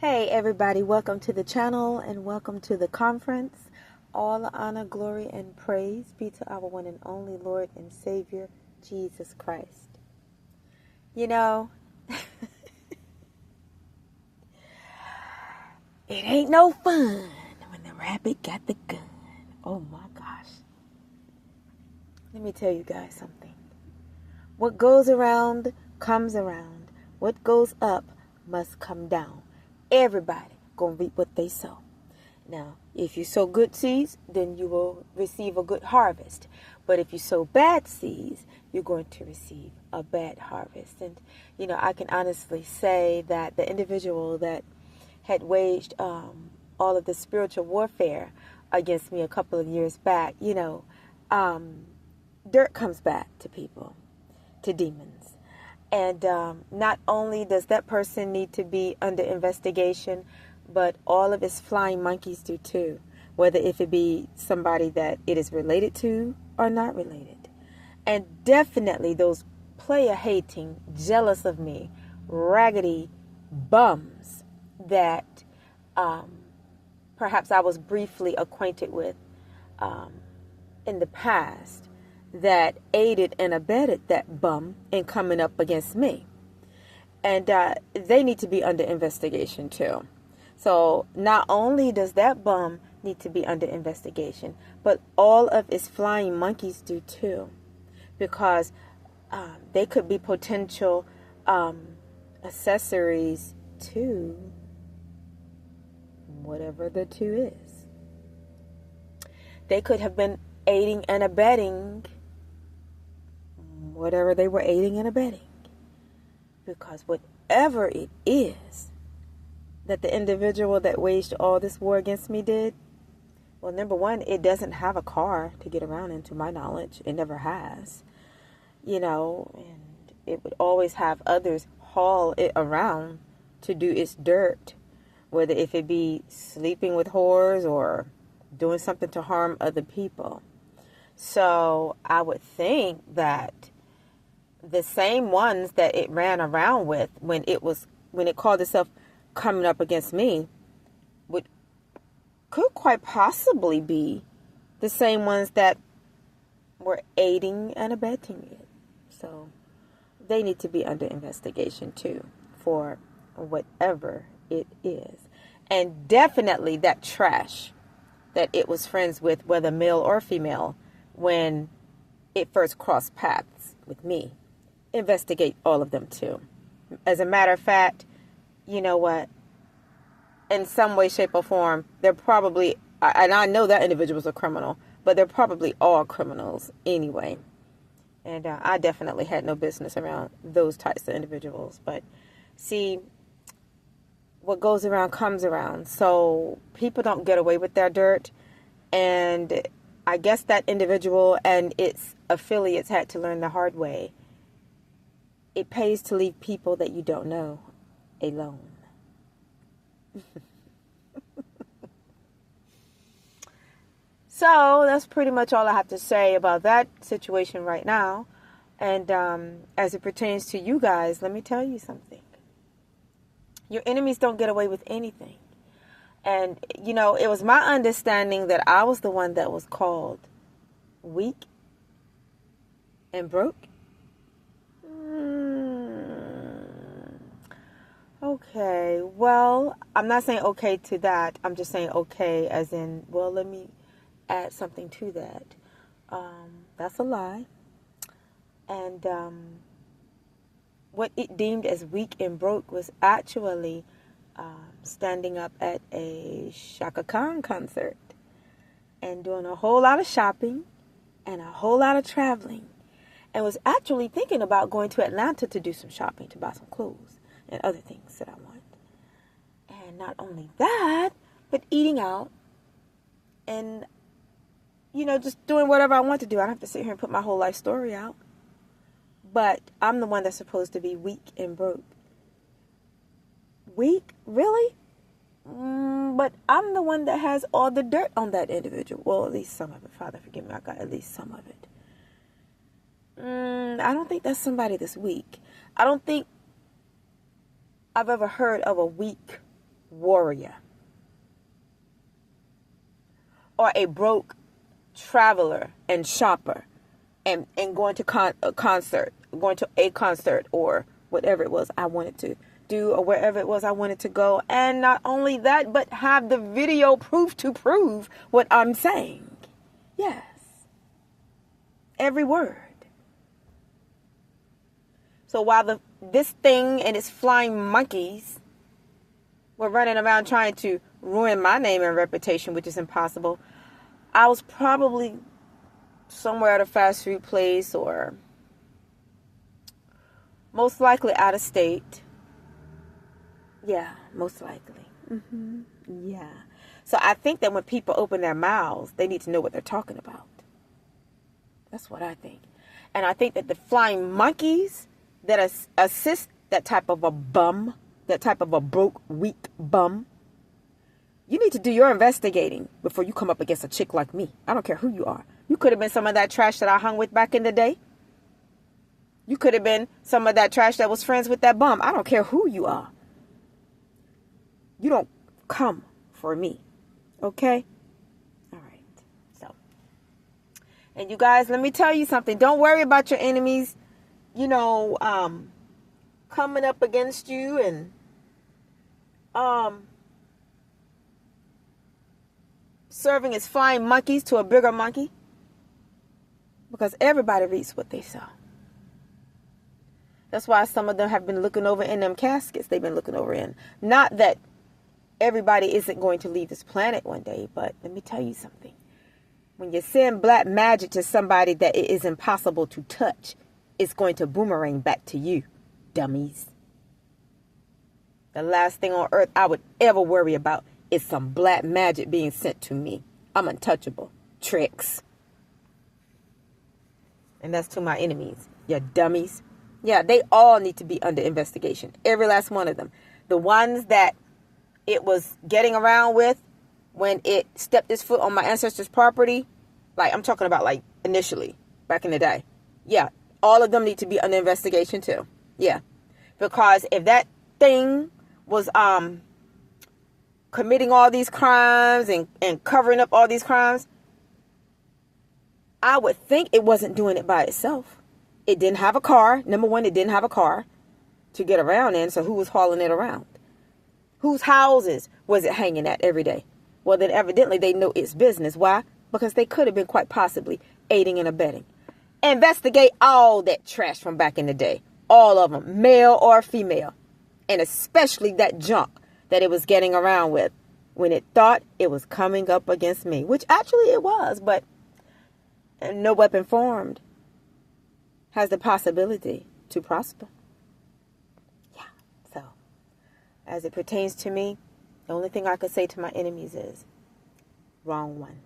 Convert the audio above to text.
Hey everybody, welcome to the channel and welcome to the conference. All honor, glory, and praise be to our one and only Lord and Savior, Jesus Christ. You know, it ain't no fun when the rabbit got the gun. Oh my gosh. Let me tell you guys something. What goes around comes around. What goes up must come down. Everybody gonna reap what they sow. Now, if you sow good seeds, then you will receive a good harvest. But if you sow bad seeds, you're going to receive a bad harvest. And, I can honestly say that the individual that had waged all of the spiritual warfare against me a couple of years back, dirt comes back to people, to demons. And not only does that person need to be under investigation, but all of his flying monkeys do too, whether if it be somebody that it is related to or not related. And definitely those player-hating, jealous of me, raggedy bums that perhaps I was briefly acquainted with in the past that aided and abetted that bum in coming up against me. And they need to be under investigation too. So not only does that bum need to be under investigation, but all of his flying monkeys do too. Because they could be potential accessories to whatever the two is. They could have been aiding and abetting whatever they were aiding and abetting. Because whatever it is that the individual that waged all this war against me did, well, number one, it doesn't have a car to get around in, to my knowledge. It never has. And it would always have others haul it around to do its dirt, whether if it be sleeping with whores or doing something to harm other people. So I would think that the same ones that it ran around with when it called itself coming up against me could quite possibly be the same ones that were aiding and abetting it. So they need to be under investigation too for whatever it is. And definitely that trash that it was friends with, whether male or female, when it first crossed paths with me. Investigate all of them too. As a matter of fact, you know what? In some way, shape, or form, they're probably, and I know that individual's a criminal, but they're probably all criminals anyway. And I definitely had no business around those types of individuals. But see, what goes around comes around. So people don't get away with their dirt. And I guess that individual and its affiliates had to learn the hard way. It pays to leave people that you don't know alone. So that's pretty much all I have to say about that situation right now. And as it pertains to you guys, let me tell you something. Your enemies don't get away with anything. And, it was my understanding that I was the one that was called weak and broke. Okay, well, I'm not saying okay to that. I'm just saying okay as in, well, let me add something to that. That's a lie. And what it deemed as weak and broke was actually standing up at a Chaka Khan concert and doing a whole lot of shopping and a whole lot of traveling, and was actually thinking about going to Atlanta to do some shopping, to buy some clothes and other things that I want. And not only that, but eating out and, just doing whatever I want to do. I don't have to sit here and put my whole life story out. But I'm the one that's supposed to be weak and broke. Weak? Really? But I'm the one that has all the dirt on that individual. Well, at least some of it. Father, forgive me. I got at least some of it. I don't think that's somebody that's weak. I don't think I've ever heard of a weak warrior or a broke traveler and shopper and going to a concert or whatever it was I wanted to do or wherever it was I wanted to go. And not only that, but have the video proof to prove what I'm saying. Yes. Every word. So while this thing and its flying monkeys were running around trying to ruin my name and reputation, which is impossible, I was probably somewhere at a fast food place or most likely out of state. Yeah, most likely. Yeah. So I think that when people open their mouths, they need to know what they're talking about. That's what I think. And I think that the flying monkeys that assist that type of a bum, that type of a broke, weak bum, you need to do your investigating before you come up against a chick like me. I don't care who you are. You could have been some of that trash that I hung with back in the day. You could have been some of that trash that was friends with that bum. I don't care who you are. You don't come for me. Okay? All right. So, and you guys, let me tell you something. Don't worry about your enemies, coming up against you and serving as flying monkeys to a bigger monkey, because everybody reaps what they sow. That's why some of them have been looking over in them caskets they've been looking over in. Not that everybody isn't going to leave this planet one day, but let me tell you something. When you send black magic to somebody that it is impossible to touch, it's going to boomerang back to you, dummies. The last thing on earth I would ever worry about is some black magic being sent to me. I'm untouchable. Tricks. And that's to my enemies. You dummies. Yeah, they all need to be under investigation. Every last one of them. The ones that it was getting around with when it stepped its foot on my ancestors' property. Like, I'm talking about like initially, back in the day. Yeah, all of them need to be under investigation too. Yeah. Because if that thing was committing all these crimes and covering up all these crimes, I would think it wasn't doing it by itself. It didn't have a car. Number one, it didn't have a car to get around in. So who was hauling it around? Whose houses was it hanging at every day? Well, then evidently they know its business. Why? Because they could have been quite possibly aiding and abetting. Investigate all that trash from back in the day. All of them, male or female. And especially that junk that it was getting around with when it thought it was coming up against me. Which actually it was, but no weapon formed has the possibility to prosper. Yeah, so as it pertains to me, the only thing I could say to my enemies is, wrong one.